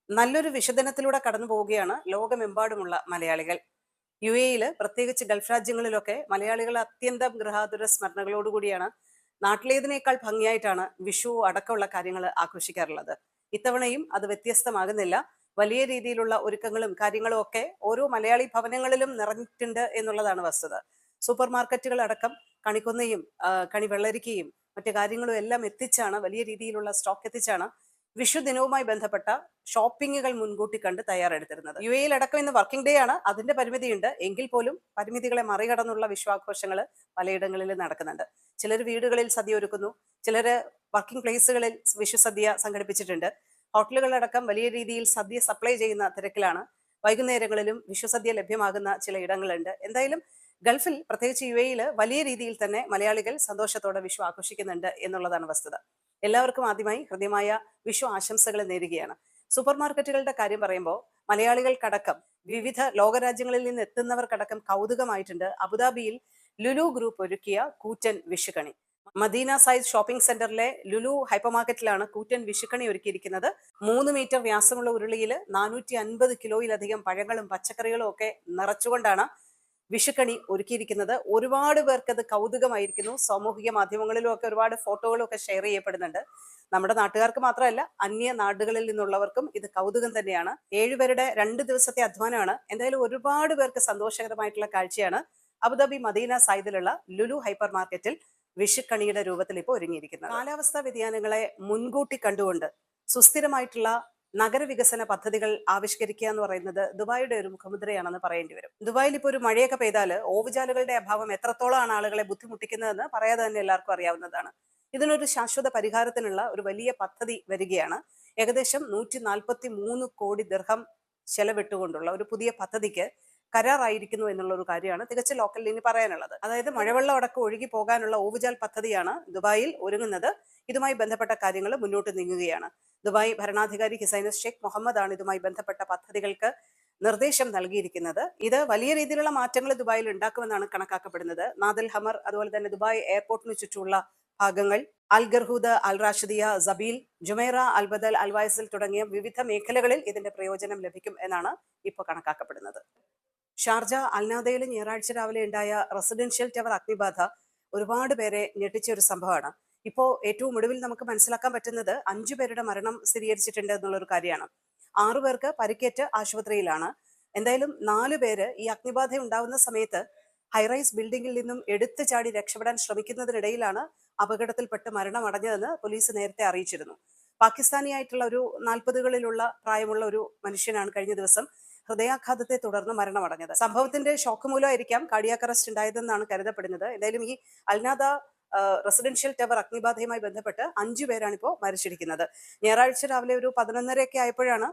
നല്ലൊരു വിഷുദിനത്തിലൂടെ കടന്നു പോവുകയാണ് ലോകമെമ്പാടുമുള്ള മലയാളികൾ. യു എയിൽ പ്രത്യേകിച്ച് ഗൾഫ് രാജ്യങ്ങളിലൊക്കെ മലയാളികൾ അത്യന്തം ഗൃഹാതുര സ്മരണകളോടുകൂടിയാണ് നാട്ടിലേതിനേക്കാൾ ഭംഗിയായിട്ടാണ് വിഷു അടക്കമുള്ള കാര്യങ്ങൾ ആഘോഷിക്കാറുള്ളത്. ഇത്തവണയും അത് വ്യത്യസ്തമാകുന്നില്ല. വലിയ രീതിയിലുള്ള ഒരുക്കങ്ങളും കാര്യങ്ങളും ഒക്കെ ഓരോ മലയാളി ഭവനങ്ങളിലും നിറഞ്ഞിട്ടുണ്ട് എന്നുള്ളതാണ് വസ്തുത. സൂപ്പർ മാർക്കറ്റുകൾ അടക്കം കണിക്കൊന്നയും കണിവെള്ളരിക്കയും മറ്റു കാര്യങ്ങളും എല്ലാം എത്തിച്ചാണ്, വലിയ രീതിയിലുള്ള സ്റ്റോക്ക് എത്തിച്ചാണ് വിഷു ദിനവുമായി ബന്ധപ്പെട്ട ഷോപ്പിങ്ങുകൾ മുൻകൂട്ടി കണ്ട് തയ്യാറെടുത്തിരുന്നത്. യു എയിൽ അടക്കം ഇന്ന് വർക്കിംഗ് ഡേ ആണ്. അതിന്റെ പരിമിതിയുണ്ട്. എങ്കിൽ പോലും പരിമിതികളെ മറികടന്നുള്ള വിഷുവാഘോഷങ്ങൾ പലയിടങ്ങളിൽ നടക്കുന്നുണ്ട്. ചിലർ വീടുകളിൽ സദ്യ ഒരുക്കുന്നു, ചിലര് വർക്കിംഗ് പ്ലേസുകളിൽ വിഷു സദ്യ സംഘടിപ്പിച്ചിട്ടുണ്ട്. ഹോട്ടലുകളടക്കം വലിയ രീതിയിൽ സദ്യ സപ്ലൈ ചെയ്യുന്ന തിരക്കിലാണ്. വൈകുന്നേരങ്ങളിലും വിഷു സദ്യ ലഭ്യമാകുന്ന ചില ഇടങ്ങളുണ്ട്. എന്തായാലും ഗൾഫിൽ, പ്രത്യേകിച്ച് യു എയിൽ വലിയ രീതിയിൽ തന്നെ മലയാളികൾ സന്തോഷത്തോടെ വിഷു ആഘോഷിക്കുന്നുണ്ട് എന്നുള്ളതാണ് വസ്തുത. എല്ലാവർക്കും ആദ്യമായി ഹൃദ്യമായ വിഷു ആശംസകൾ നേരുകയാണ്. സൂപ്പർ മാർക്കറ്റുകളുടെ കാര്യം പറയുമ്പോൾ മലയാളികൾക്കടക്കം വിവിധ ലോകരാജ്യങ്ങളിൽ നിന്ന് എത്തുന്നവർക്കടക്കം കൗതുകമായിട്ടുണ്ട് അബുദാബിയിൽ ലുലു ഗ്രൂപ്പ് ഒരുക്കിയ കൂറ്റൻ വിഷുക്കണി. മദീന സൈസ് ഷോപ്പിംഗ് സെന്ററിലെ ലുലു ഹൈപ്പർ മാർക്കറ്റിലാണ് കൂറ്റൻ വിഷുക്കണി ഒരുക്കിയിരിക്കുന്നത്. 3 മീറ്റർ വ്യാസമുള്ള ഉരുളിയിൽ 450 കിലോയിലധികം പഴങ്ങളും പച്ചക്കറികളും ഒക്കെ നിറച്ചുകൊണ്ടാണ് വിഷുക്കണി ഒരുക്കിയിരിക്കുന്നത്. ഒരുപാട് പേർക്ക് അത് കൗതുകമായിരിക്കുന്നു. സാമൂഹിക മാധ്യമങ്ങളിലും ഒക്കെ ഒരുപാട് ഫോട്ടോകളും ഒക്കെ ഷെയർ ചെയ്യപ്പെടുന്നുണ്ട്. നമ്മുടെ നാട്ടുകാർക്ക് മാത്രമല്ല, അന്യ നാടുകളിൽ നിന്നുള്ളവർക്കും ഇത് കൗതുകം തന്നെയാണ്. 7 പേരുടെ 2 ദിവസത്തെ അധ്വാനമാണ്. എന്തായാലും ഒരുപാട് പേർക്ക് സന്തോഷകരമായിട്ടുള്ള കാഴ്ചയാണ് അബുദാബി മദീന സൈദിലുള്ള ലുലു ഹൈപ്പർ മാർക്കറ്റിൽ വിഷുക്കണിയുടെ രൂപത്തിൽ ഇപ്പോൾ ഒരുങ്ങിയിരിക്കുന്നത്. കാലാവസ്ഥാ വ്യതിയാനങ്ങളെ മുൻകൂട്ടി കണ്ടുകൊണ്ട് സുസ്ഥിരമായിട്ടുള്ള നഗരവികസന പദ്ധതികൾ ആവിഷ്കരിക്കുക എന്ന് പറയുന്നത് ദുബായിയുടെ ഒരു മുഖമുദ്രയാണെന്ന് പറയേണ്ടി വരും. ദുബായിൽ ഇപ്പോൾ ഒരു മഴയൊക്കെ പെയ്താൽ ഓവുചാലുകളുടെ അഭാവം എത്രത്തോളമാണ് ആളുകളെ ബുദ്ധിമുട്ടിക്കുന്നതെന്ന് പറയാതെ തന്നെ എല്ലാവർക്കും അറിയാവുന്നതാണ്. ഇതിനൊരു ശാശ്വത പരിഹാരത്തിനുള്ള ഒരു വലിയ പദ്ധതി വരികയാണ്. ഏകദേശം 143 കോടി ദിർഹം ചെലവിട്ടുകൊണ്ടുള്ള ഒരു പുതിയ പദ്ധതിക്ക് കരാറായിരിക്കുന്നു എന്നുള്ള ഒരു കാര്യമാണ് തികച്ച ലോക്കലിൽ ഇനി പറയാനുള്ളത്. അതായത് മഴവെള്ളം അടക്കം ഒഴുകി പോകാനുള്ള ഓവുചാൽ പദ്ധതിയാണ് ദുബായിൽ ഒരുങ്ങുന്നത്. ഇതുമായി ബന്ധപ്പെട്ട കാര്യങ്ങൾ മുന്നോട്ട് നീങ്ങുകയാണ്. ദുബായ് ഭരണാധികാരി ഹിസൈനസ് ഷെയ്ഖ് മുഹമ്മദ് ആണ് ഇതുമായി ബന്ധപ്പെട്ട പദ്ധതികൾക്ക് നിർദ്ദേശം നൽകിയിരിക്കുന്നത്. ഇത് വലിയ രീതിയിലുള്ള മാറ്റങ്ങൾ ദുബായിൽ ഉണ്ടാക്കുമെന്നാണ് കണക്കാക്കപ്പെടുന്നത്. നാദൽ ഹമർ, അതുപോലെ തന്നെ ദുബായ് എയർപോർട്ടിന് ചുറ്റുമുള്ള ഭാഗങ്ങൾ, Al Garhoud, Al Rashidiya, Sabeel, Jumeirah, Al Badal, Al വൈസൽ തുടങ്ങിയ വിവിധ മേഖലകളിൽ ഇതിന്റെ പ്രയോജനം ലഭിക്കും എന്നാണ് ഇപ്പോൾ കണക്കാക്കപ്പെടുന്നത്. ഷാർജ അൽനാദയിൽ ഞായറാഴ്ച രാവിലെ ഉണ്ടായ റെസിഡൻഷ്യൽ ടവർ അഗ്നിബാധ ഒരുപാട് പേരെ ഞെട്ടിച്ച ഒരു സംഭവമാണ്. ഇപ്പോൾ ഏറ്റവും ഒടുവിൽ നമുക്ക് മനസ്സിലാക്കാൻ പറ്റുന്നത് 5 പേരുടെ മരണം സ്ഥിരീകരിച്ചിട്ടുണ്ട് എന്നുള്ളൊരു കാര്യമാണ്. 6 പേർക്ക് പരിക്കേറ്റ് ആശുപത്രിയിലാണ്. എന്തായാലും 4 പേര് ഈ അഗ്നിബാധ ഉണ്ടാവുന്ന സമയത്ത് ഹൈറൈസ് ബിൽഡിംഗിൽ നിന്നും എടുത്തു ചാടി രക്ഷപ്പെടാൻ ശ്രമിക്കുന്നതിനിടയിലാണ് അപകടത്തിൽപ്പെട്ട് മരണമടഞ്ഞതെന്ന് പോലീസ് നേരത്തെ അറിയിച്ചിരുന്നു. പാകിസ്ഥാനിയായിട്ടുള്ള ഒരു 40കളിലുള്ള പ്രായമുള്ള ഒരു മനുഷ്യനാണ് കഴിഞ്ഞ ദിവസം ഹൃദയാഘാതത്തെ തുടർന്ന് മരണമടഞ്ഞത്. സംഭവത്തിന്റെ ഷോക്ക് മൂലമായിരിക്കാം കാർഡിയാക് അറസ്റ്റ് ഉണ്ടായതെന്നാണ് കരുതപ്പെടുന്നത്. എന്തായാലും ഈ അൽനാദ റെസിഡൻഷ്യൽ ടവർ അഗ്നിബാധയുമായി ബന്ധപ്പെട്ട് 5 പേരാണ് ഇപ്പോൾ മരിച്ചിരിക്കുന്നത്. ഞായറാഴ്ച രാവിലെ ഒരു 11:30 ആയപ്പോഴാണ്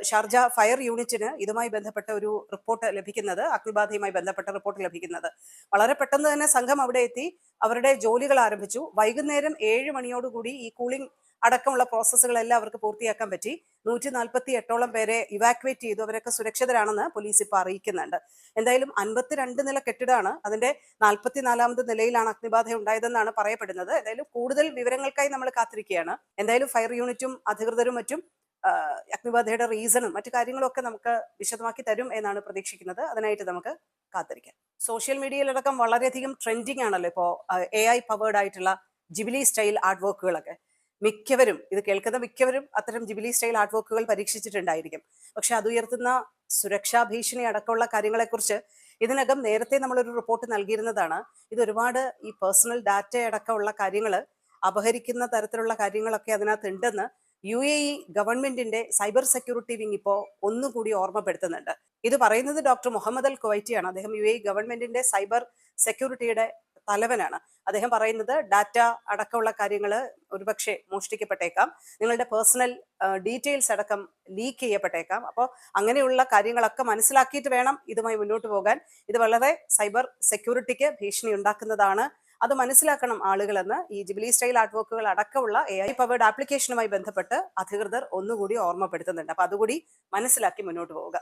ഷാർജ ഫയർ യൂണിറ്റിന് ഇതുമായി ബന്ധപ്പെട്ട ഒരു റിപ്പോർട്ട് ലഭിക്കുന്നത്, അഗ്നിബാധയുമായി ബന്ധപ്പെട്ട റിപ്പോർട്ട് ലഭിക്കുന്നത്. വളരെ പെട്ടെന്ന് തന്നെ സംഘം അവിടെ എത്തി അവരുടെ ജോലികൾ ആരംഭിച്ചു. വൈകുന്നേരം 7 മണിയോടുകൂടി ഈ കൂളിംഗ് അടക്കമുള്ള പ്രോസസ്സുകളെല്ലാം അവർക്ക് പൂർത്തിയാക്കാൻ പറ്റി. 148ഓളം പേരെ ഇവാക്യുവേറ്റ് ചെയ്തു. അവരൊക്കെ സുരക്ഷിതരാണെന്ന് പോലീസ് ഇപ്പോൾ അറിയിക്കുന്നുണ്ട്. എന്തായാലും 52 നില കെട്ടിടമാണ്. അതിന്റെ 44ാമത് നിലയിലാണ് അഗ്നിബാധ ഉണ്ടായതെന്നാണ് പറയപ്പെടുന്നത്. എന്തായാലും കൂടുതൽ വിവരങ്ങൾക്കായി നമ്മൾ കാത്തിരിക്കുകയാണ്. എന്തായാലും ഫയർ യൂണിറ്റും അധികൃതരും മറ്റും അഗ്നിബാധയുടെ റീസണും മറ്റു കാര്യങ്ങളും ഒക്കെ നമുക്ക് വിശദമാക്കി തരും എന്നാണ് പ്രതീക്ഷിക്കുന്നത്. അതിനായിട്ട് നമുക്ക് കാത്തിരിക്കാം. സോഷ്യൽ മീഡിയയിലടക്കം വളരെയധികം ട്രെൻഡിങ് ആണല്ലോ ഇപ്പോൾ AI പവേർഡ് ആയിട്ടുള്ള ജിബിലി സ്റ്റൈൽ ആർട്ട് വർക്കുകളൊക്കെ. മിക്കവരും, ഇത് കേൾക്കുന്ന മിക്കവരും അത്തരം ജിബിലി സ്റ്റൈൽ ആർട്ട് വർക്കുകൾ പരീക്ഷിച്ചിട്ടുണ്ടായിരിക്കും. പക്ഷെ അത് ഉയർത്തുന്ന സുരക്ഷാ ഭീഷണി അടക്കമുള്ള കാര്യങ്ങളെക്കുറിച്ച് ഇതിനകം നേരത്തെ നമ്മളൊരു റിപ്പോർട്ട് നൽകിയിരുന്നതാണ്. ഇത് ഒരുപാട് ഈ പേഴ്സണൽ ഡാറ്റ അടക്കമുള്ള കാര്യങ്ങൾ അപഹരിക്കുന്ന തരത്തിലുള്ള കാര്യങ്ങളൊക്കെ അതിനകത്ത് ഉണ്ടെന്ന് UAE ഗവൺമെന്റിന്റെ സൈബർ സെക്യൂരിറ്റി വിങ് ഇപ്പോൾ ഒന്നുകൂടി ഓർമ്മപ്പെടുത്തുന്നുണ്ട്. ഇത് പറയുന്നത് ഡോക്ടർ മുഹമ്മദ് അൽ കുവൈറ്റിയാണ്. അദ്ദേഹം UAE ഗവൺമെന്റിന്റെ സൈബർ സെക്യൂരിറ്റിയുടെ തലവനാണ്. അദ്ദേഹം പറയുന്നത് ഡാറ്റ അടക്കമുള്ള കാര്യങ്ങൾ ഒരുപക്ഷെ മോഷ്ടിക്കപ്പെട്ടേക്കാം, നിങ്ങളുടെ പേഴ്സണൽ ഡീറ്റെയിൽസ് അടക്കം ലീക്ക് ചെയ്യപ്പെട്ടേക്കാം. അപ്പോൾ അങ്ങനെയുള്ള കാര്യങ്ങളൊക്കെ മനസ്സിലാക്കിയിട്ട് വേണം ഇതുമായി മുന്നോട്ട് പോകാൻ. ഇത് വളരെ സൈബർ സെക്യൂരിറ്റിക്ക് ഭീഷണി ഉണ്ടാക്കുന്നതാണ്. അത് മനസ്സിലാക്കണം ആളുകളെന്ന് ഈ ജിബിലി സ്റ്റൈൽ ആർട്ട് വർക്കുകൾ അടക്കമുള്ള AI പവേർഡ് ആപ്ലിക്കേഷനുമായി ബന്ധപ്പെട്ട് അധികൃതർ ഒന്നുകൂടി ഓർമ്മപ്പെടുത്തുന്നുണ്ട്. അപ്പൊ അതുകൂടി മനസ്സിലാക്കി മുന്നോട്ട് പോവുക.